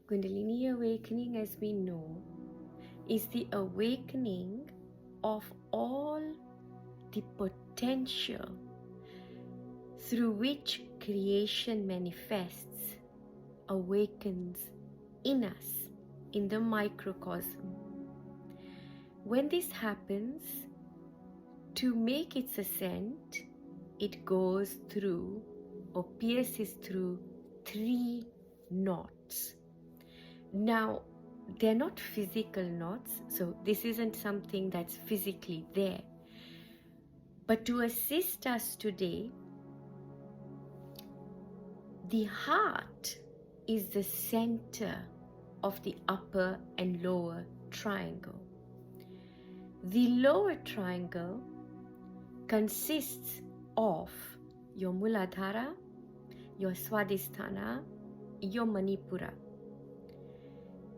Kundalini awakening, as we know, is the awakening of all the potential through which creation manifests, awakens in us, in the microcosm. When this happens, to make its ascent, it goes through or pierces through 3 knots. Now, they're not physical knots, so this isn't something that's physically there. But to assist us today, the heart is the center of the upper and lower triangle. The lower triangle consists of your Muladhara, your Swadhisthana, your Manipura.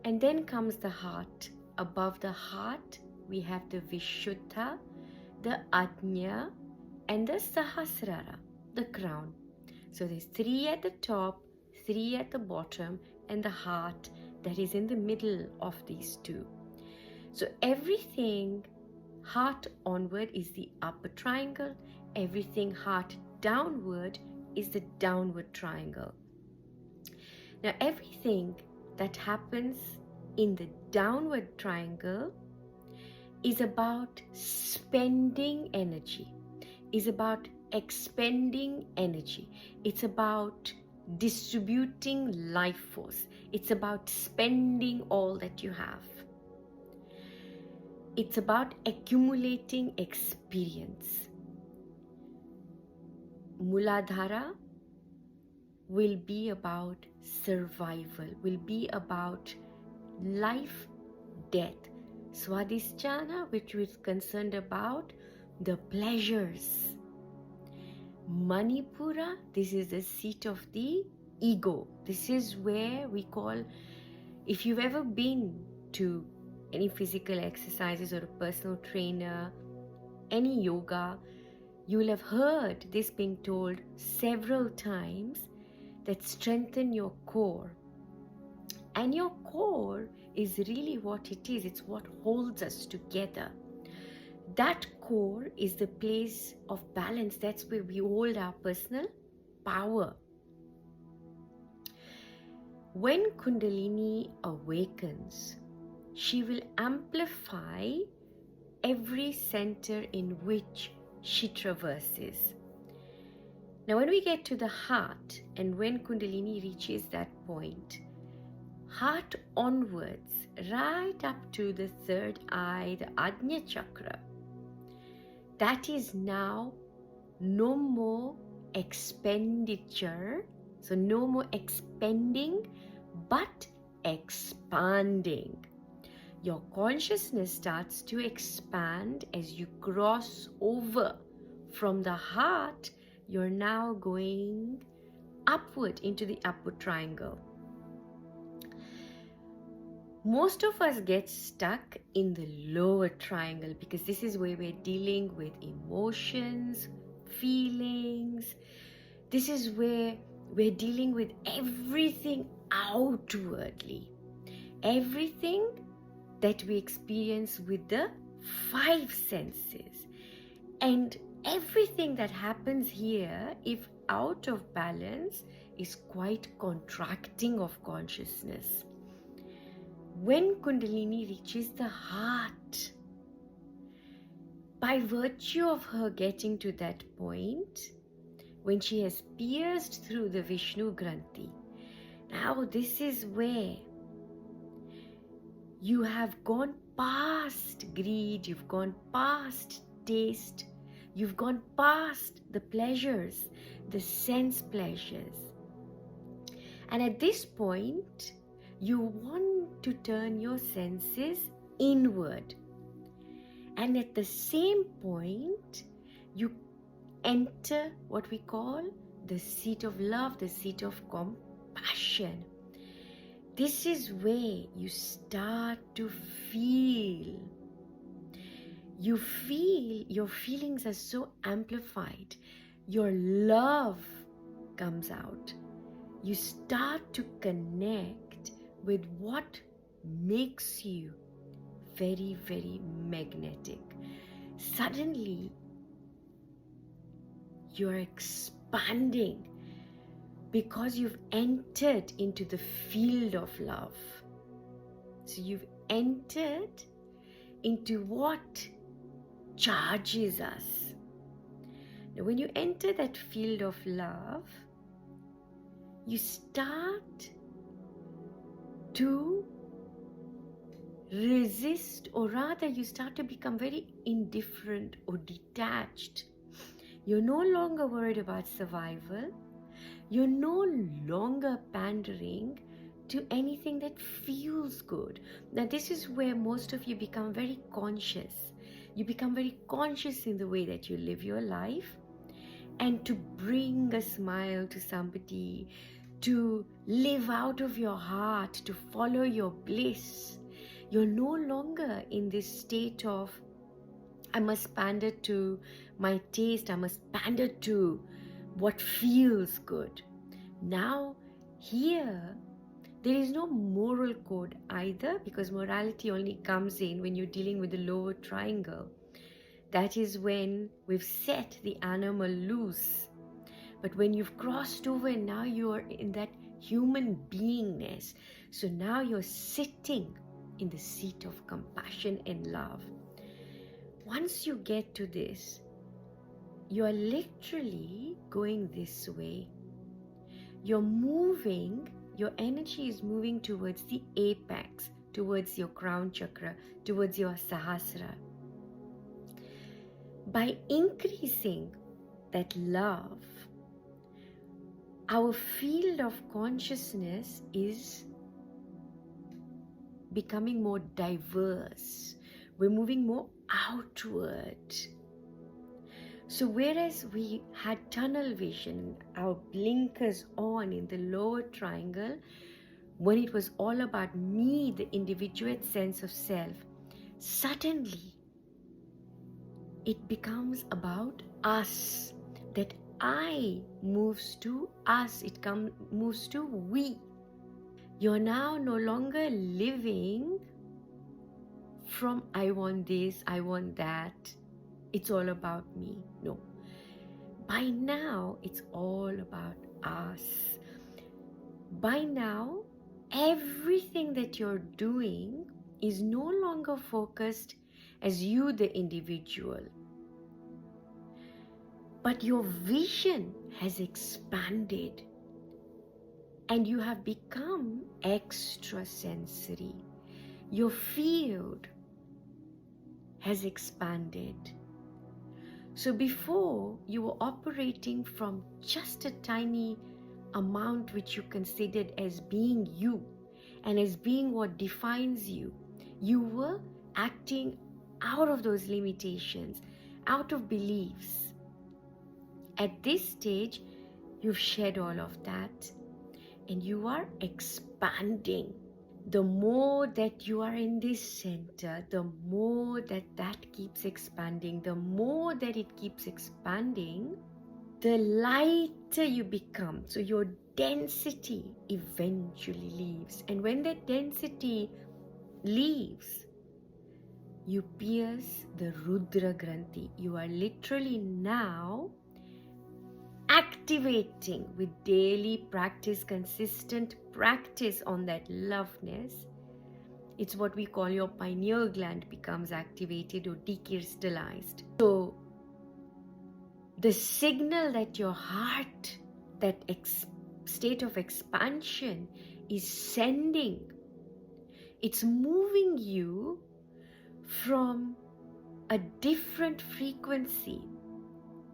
And then comes the heart. Above the heart, we have the Vishuddha, the Ajna, and the Sahasrara, the crown. So there's 3 at the top, 3 at the bottom, and the heart that is in the middle of these 2. So everything heart onward is the upper triangle, everything heart downward is the downward triangle. Now everything that happens in the downward triangle is about spending energy, is about expending energy. It's about distributing life force. It's about spending all that you have. It's about accumulating experience. Muladhara will be about survival, will be about life, death. Swadhisthana, which was concerned about the pleasures. Manipura, this is the seat of the ego. This is where we call, if you've ever been to any physical exercises or a personal trainer, any yoga, you will have heard this being told several times, that strengthen your core. And your core is really what it is. It's what holds us together. That core is the place of balance. That's where we hold our personal power. When Kundalini awakens, she will amplify every center in which she traverses. Now, when we get to the heart, and when Kundalini reaches that point, heart onwards, right up to the 3rd eye, the Ajna chakra, that is now no more expenditure, so no more expending, but expanding. Your consciousness starts to expand as you cross over from the heart. You're now going upward into the upward triangle. Most of us get stuck in the lower triangle because this is where we're dealing with emotions, feelings. This is where we're dealing with everything outwardly. Everything that we experience with the 5 senses. And everything that happens here, if out of balance, is quite contracting of consciousness. When Kundalini reaches the heart, by virtue of her getting to that point, when she has pierced through the Vishnu Granthi, now this is where you have gone past greed, you've gone past taste, you've gone past the pleasures, the sense pleasures. And at this point, you want to turn your senses inward. And at the same point, you enter what we call the seat of love, the seat of compassion. This is where you start to feel. You feel, your feelings are so amplified. Your love comes out. You start to connect with what makes you very, very magnetic. Suddenly, you're expanding because you've entered into the field of love. So you've entered into what charges us. Now, when you enter that field of love, you start to resist, or rather you start to become very indifferent or detached. You're no longer worried about survival. You're no longer pandering to anything that feels good. Now, this is where most of you become very conscious. You become very conscious in the way that you live your life, and to bring a smile to somebody, to live out of your heart, to follow your bliss. You're no longer in this state of, I must pander to my taste, I must pander to what feels good. Now, here, there is no moral code either, because morality only comes in when you're dealing with the lower triangle. That is when we've set the animal loose. But when you've crossed over and now you're in that human beingness, so now you're sitting in the seat of compassion and love. Once you get to this, you're literally going this way. You're moving, your energy is moving towards the apex, towards your crown chakra, towards your sahasrara. By increasing that love, our field of consciousness is becoming more diverse. We're moving more outward. So whereas we had tunnel vision, our blinkers on in the lower triangle, when it was all about me, the individual sense of self, suddenly it becomes about us. That I moves to us, it moves to we. You're now no longer living from I want this, I want that, it's all about me. No. By now, it's all about us. By now, everything that you're doing is no longer focused as you, the individual. But your vision has expanded and you have become extrasensory. Your field has expanded. So before, you were operating from just a tiny amount which you considered as being you and as being what defines you. You were acting out of those limitations, out of beliefs. At this stage, you've shed all of that and you are expanding. The more that you are in this center, the more that keeps expanding. The more that it keeps expanding, the lighter you become. So your density eventually leaves. And when that density leaves, you pierce the Rudra Granthi. You are literally now activating with daily practice, consistent practice on that loveness. It's what we call your pineal gland becomes activated or decrystallized. So the signal that your heart, that state of expansion is sending, it's moving you from a different frequency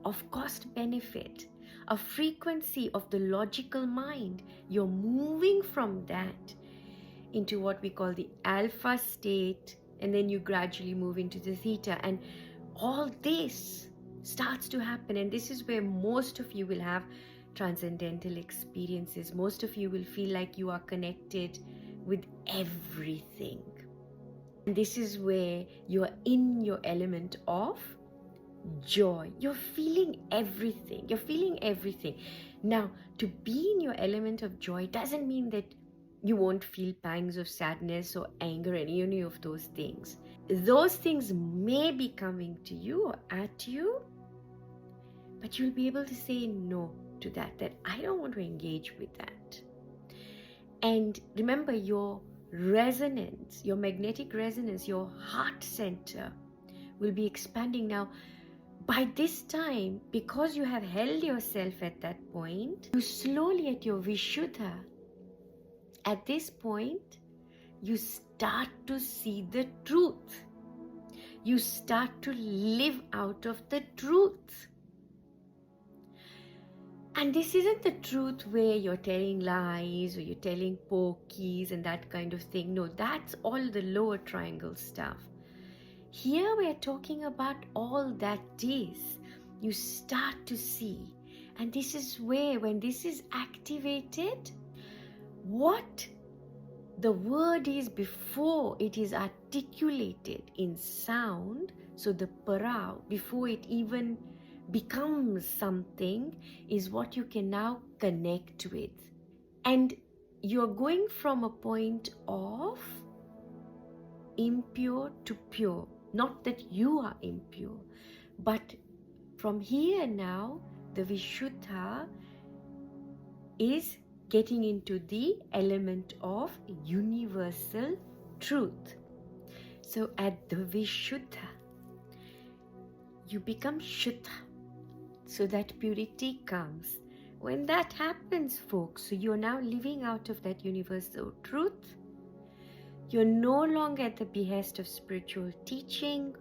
of cost benefit, a frequency of the logical mind. You're moving from that into what we call the alpha state, and then you gradually move into the theta, and all this starts to happen. And this is where most of you will have transcendental experiences. Most of you will feel like you are connected with everything. And this is where you are in your element of joy. You're feeling everything. You're feeling everything. Now, to be in your element of joy doesn't mean that You won't feel pangs of sadness or anger, any of those things. Those things may be coming to you or at you, but you'll be able to say no to that I don't want to engage with that. And remember, your resonance, your magnetic resonance, your heart center will be expanding. Now, by this time, because you have held yourself at that point, you slowly at your Vishuddha, at this point, you start to see the truth. You start to live out of the truth. And this isn't the truth where you're telling lies or you're telling pokies and that kind of thing. No, that's all the lower triangle stuff. Here we're talking about all that is. You start to see. And this is where, when this is activated, what the word is before it is articulated in sound, so the parao, before it even becomes something, is what you can now connect with. And you're going from a point of impure to pure. Not that you are impure, but from here now, the Vishuddha is getting into the element of universal truth. So at the Vishuddha, you become Shuddha, so that purity comes. When that happens, folks, so you're now living out of that universal truth. You're no longer at the behest of spiritual teaching.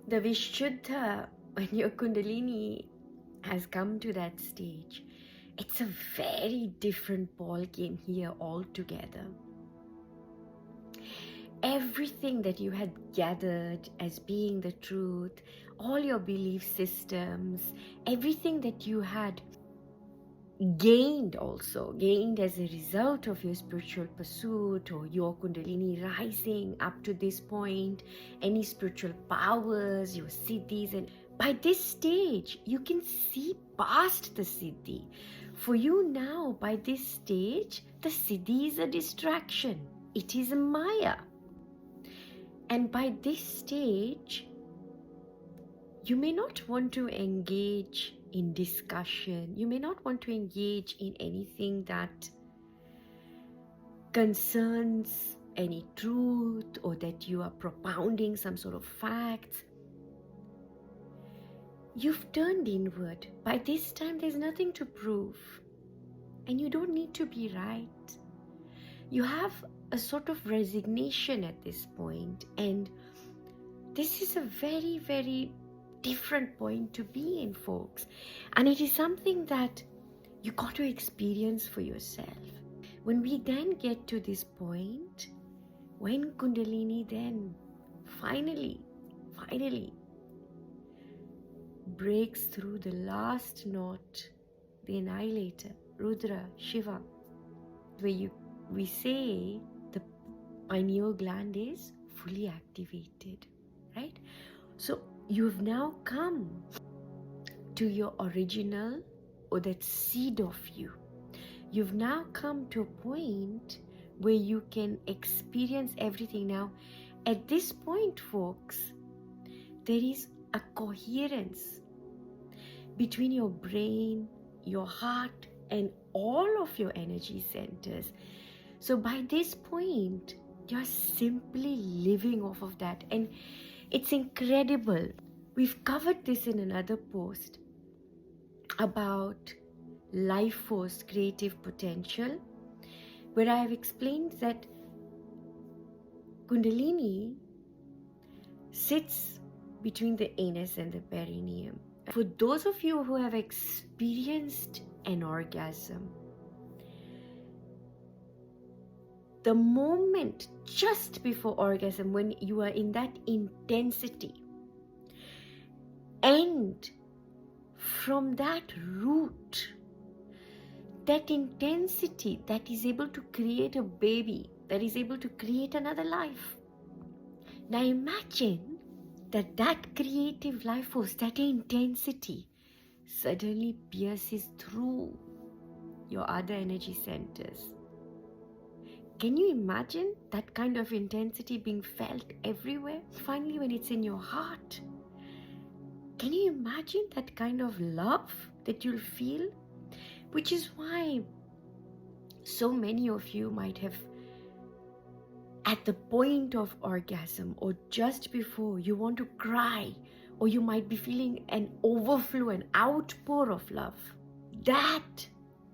The Vishuddha, when your Kundalini has come to that stage, it's a very different ball game here altogether. Everything that you had gathered as being the truth, all your belief systems, everything that you had gained as a result of your spiritual pursuit or your Kundalini rising up to this point, any spiritual powers, your siddhis, and by this stage, you can see past the siddhi. For you now, by this stage, the siddhi is a distraction. It is a maya. And by this stage, you may not want to engage in discussion. You may not want to engage in anything that concerns any truth or that you are propounding some sort of facts. You've turned inward. By this time, there's nothing to prove. And you don't need to be right. You have a sort of resignation at this point. And this is a very, very different point to be in, folks. And it is something that you got to experience for yourself. When we then get to this point, when Kundalini then finally breaks through the last knot, the annihilator, Rudra, Shiva, where we say the pineal gland is fully activated, right? So you've now come to your original, or that seed of you. You've now come to a point where you can experience everything. Now, at this point, folks, there is a coherence between your brain, your heart, and all of your energy centers. So by this point, you're simply living off of that. And it's incredible. We've covered this in another post about life force, creative potential, where I have explained that Kundalini sits between the anus and the perineum. For those of you who have experienced an orgasm, the moment just before orgasm, when you are in that intensity, and from that root, that intensity that is able to create a baby, that is able to create another life. Now imagine that creative life force, that intensity suddenly pierces through your other energy centers. Can you imagine that kind of intensity being felt everywhere? Finally, when it's in your heart, can you imagine that kind of love that you'll feel? Which is why so many of you might have, at the point of orgasm or just before, you want to cry, or you might be feeling an overflow, an outpour of love. That,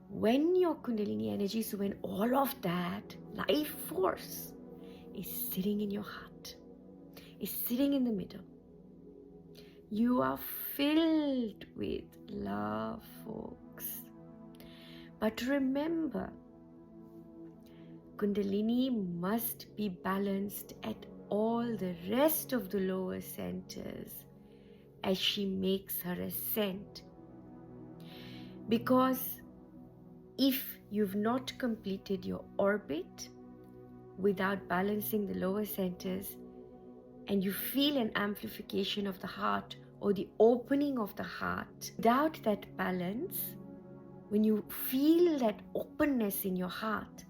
when your Kundalini energy, so when all of that life force is sitting in your heart, is sitting in the middle, you are filled with love, folks. But remember, Kundalini must be balanced at all the rest of the lower centers as she makes her ascent. Because if you've not completed your orbit without balancing the lower centers, and you feel an amplification of the heart or the opening of the heart, without that balance, when you feel that openness in your heart,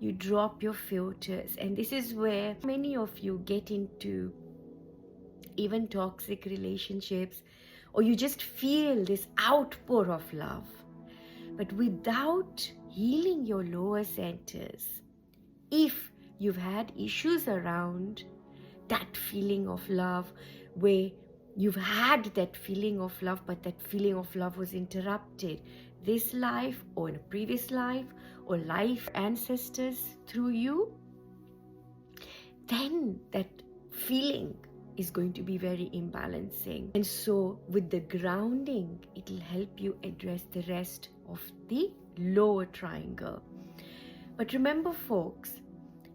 you drop your filters. And this is where many of you get into even toxic relationships, or you just feel this outpour of love. But without healing your lower centers, if you've had issues around that feeling of love, where you've had that feeling of love, but that feeling of love was interrupted this life or in a previous life, or life ancestors through you, then that feeling is going to be very imbalancing. And so with the grounding, it will help you address the rest of the lower triangle. But remember, folks,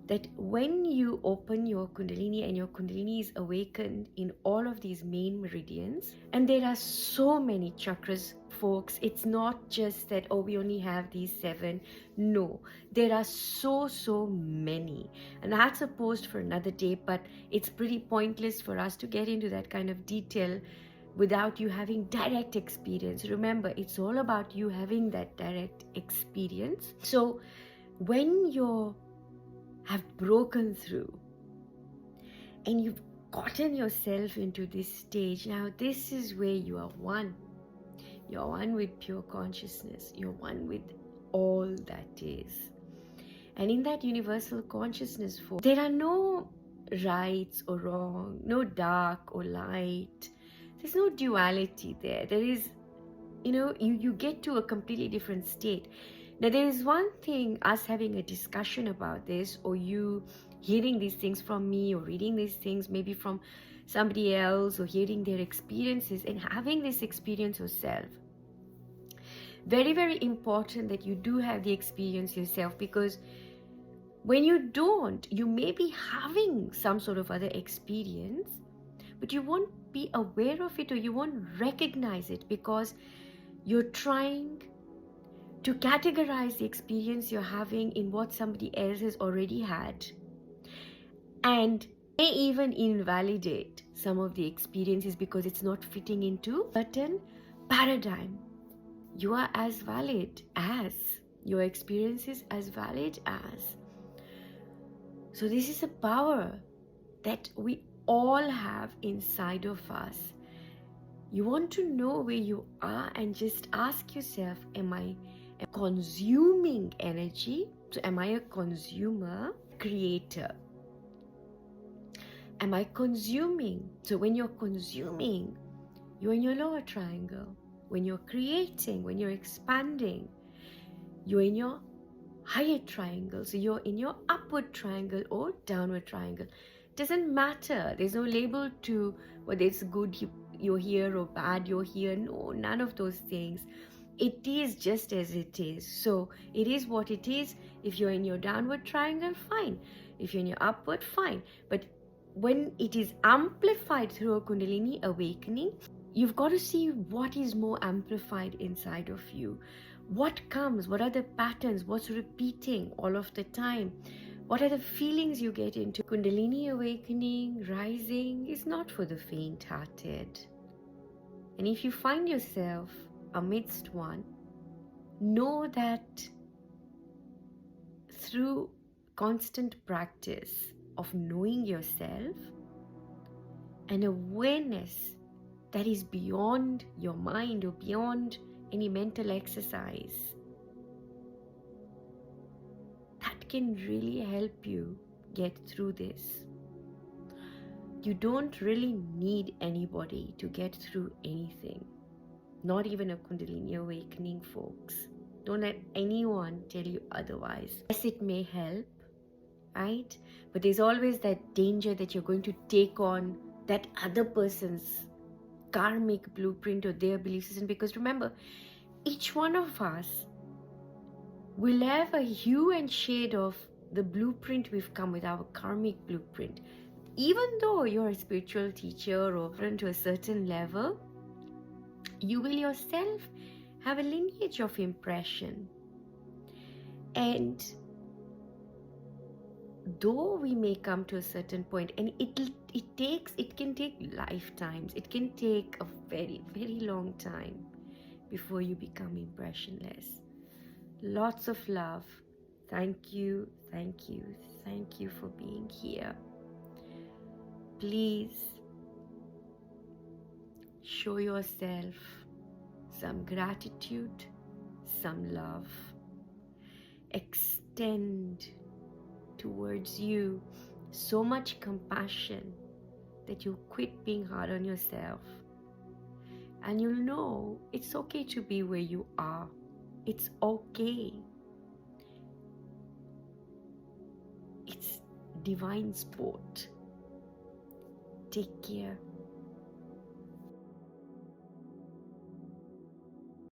that when you open your Kundalini and your Kundalini is awakened in all of these main meridians, and there are so many chakras, folks, it's not just that, oh, we only have these 7. No, there are so many. And that's a post for another day, but it's pretty pointless for us to get into that kind of detail without you having direct experience. Remember, it's all about you having that direct experience. So when you have broken through and you've gotten yourself into this stage, now this is where you are one. You're one with pure consciousness. You're one with all that is. And in that universal consciousness, there are no rights or wrong, no dark or light. There's no duality there. There is, you get to a completely different state. Now, there is one thing, us having a discussion about this, or you hearing these things from me, or reading these things maybe from somebody else, or hearing their experiences and having this experience yourself. Very, very important that you do have the experience yourself, because when you don't, you may be having some sort of other experience, but you won't be aware of it, or you won't recognize it, because you're trying to categorize the experience you're having in what somebody else has already had, and may even invalidate some of the experiences because it's not fitting into a certain paradigm. You are as valid as your experience is as valid as. So this is a power that we all have inside of us. You want to know where you are and just ask yourself, am I consuming energy? So am I a consumer, creator? Am I consuming? So when you're consuming, you're in your lower triangle. When you're creating, when you're expanding, you're in your higher triangle. So you're in your upward triangle or downward triangle. Doesn't matter. There's no label to whether it's good you're here or bad you're here. No, none of those things. It is just as it is. So it is what it is. If you're in your downward triangle, fine. If you're in your upward, fine. But when it is amplified through a Kundalini awakening, you've got to see what is more amplified inside of you. What comes? What are the patterns? What's repeating all of the time? What are the feelings you get into? Kundalini awakening, rising is not for the faint-hearted. And if you find yourself amidst one, know that through constant practice of knowing yourself, an awareness that is beyond your mind or beyond any mental exercise, that can really help you get through this. You don't really need anybody to get through anything, not even a Kundalini awakening, folks. Don't let anyone tell you otherwise. Yes, it may help, right? But there's always that danger that you're going to take on that other person's karmic blueprint or their belief system, because remember, each one of us will have a hue and shade of the blueprint we've come with, our karmic blueprint. Even though you're a spiritual teacher or to a certain level, you will yourself have a lineage of impression. And though we may come to a certain point, and it can take lifetimes, it can take a very, very long time before you become impressionless. Lots of love. Thank you, thank you, thank you for being here. Please show yourself some gratitude, some love. Extend towards you so much compassion that you quit being hard on yourself. And you'll know it's okay to be where you are. It's okay. It's divine sport. Take care.